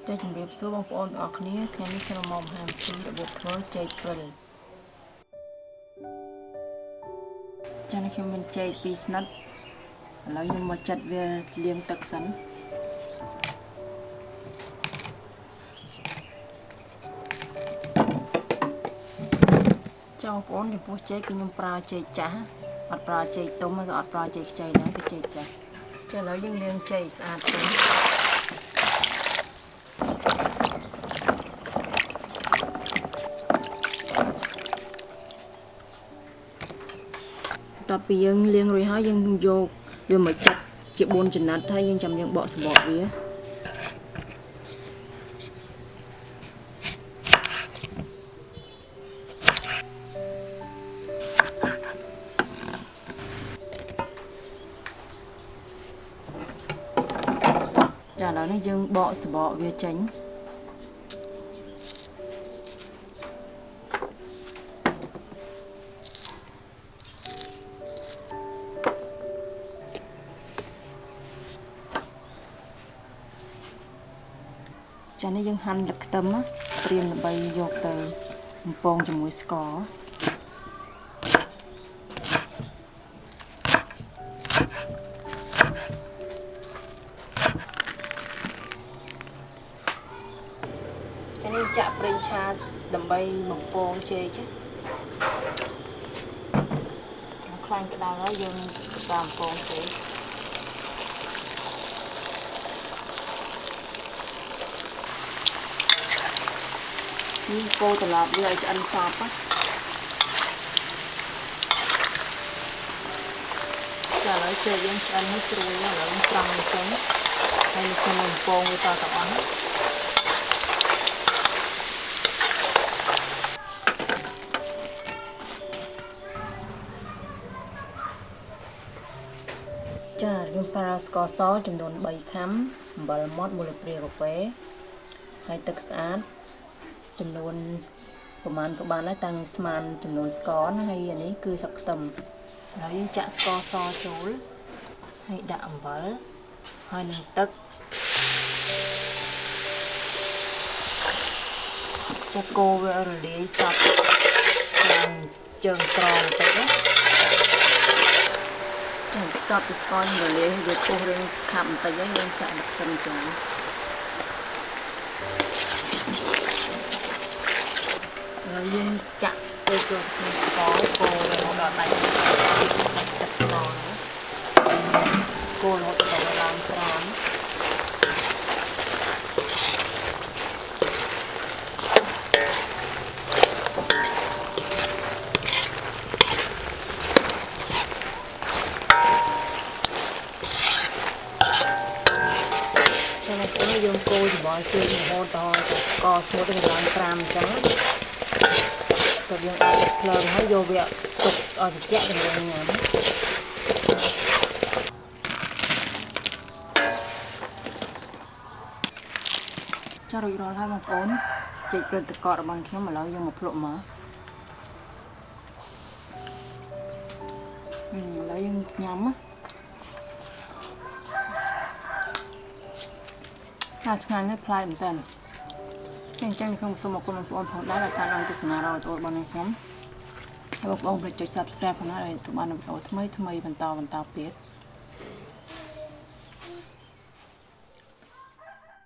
ใจជំរាបសួរបងប្អូនទាំងអស់គ្នាថ្ងៃនេះខ្ញុំមកបង្ហាញពីរបៀបធ្វើចេកព្រិលចា៎ខ្ញុំមានចេក2ស្និតឥឡូវខ្ញុំមកចាត់វាលាងទឹកសិនចា៎បងប្អូនចំពោះចេកគឺខ្ញុំប្រើចេកចាស់អត់ប្រើចេកទុំហើយក៏អត់ប្រើចេកខ្ចីដែរគឺចេកចាស់ចា៎ឥឡូវយើងលាងចេកស្អាតសិនតទៅពីយើងលាងរួចហើយយើងយកវាមកចាត់ជា4ចំណិតហើយយើងចាំយើងបកសំបកវាចាឥឡូវនេះយើងបកសំបកវាចេញចានេះយើងហាន់ទឹកខ្ទឹមណាត្រៀមដើម្បីយកទៅបំពងជាមួយស្ករចានេះចាក់ប្រេងឆាដើម្បីបំពងចេកខ្លាញ់ក្តៅហើយយើងតាមបំពងចេកនេះកូរត្រឡប់វាឲ្យឆ្អិនសព្វចាឥឡូវចេកយើងឆ្អិនហើយស្រួយហើយឥឡូវយើងត្រង់វាចេញហើយខ្ញុំបំពងវាតទៅអស់ចាខ្ញុំប្រើស្ករសចំនួន3ខាំអំបិលម៉ដ្ឋ1លីត្រកាហ្វេហើយទឹកស្អាតចំនួនប្រមាណក៏បានដែរតាំងស្មានចំនួនស្ករណាហើយអានេះគឺស្លឹកខ្ទឹមហើយយើងចាក់ស្ករសចូលហើយដាក់អំបិលហើយនឹងទឹកចាក់កូរវារលាយសព្វឡើងជើងត្រង់បន្តិចណាចាក់ពីស្កររលាយវាពុះរឿងខាប់បន្តិចហើយយើងចាក់ខ្ទឹមចូលហើយយើងចាក់ទៅចូលក្នុងស្ករកូររហូតដល់ដាច់ទឹកស្ករកូររហូតដល់ឡើងត្រាំហើយយើងកូរច្របល់ជើងរហូតដល់ស្ករស្ងួតដល់ឡើងត្រាំអញ្ចឹងក៏យើងអាចភ្លើងហើយយកវាទុកឲ្យត្រជាក់ដើម្បីញ៉ាំចារួចរាល់ហើយបងប្អូនចេកព្រឹត្តិការណ៍របស់ខ្ញុំឥឡូវយើងមកភ្លក់មកឥឡូវយើងញ៉ាំឆ្ងាញ់ហើយប្លែកមែនតើអញ្ចឹងខ្ញុំសូមអរគុណបងប្អូនផងដែរដែលតាមដានទស្សនារបស់បងប្អូនខ្ញុំហើយបងប្អូនកុំភ្លេចចុច Subscribe ផងដែរឲ្យទទួលបានវីដេអូថ្មីបន្តទៀត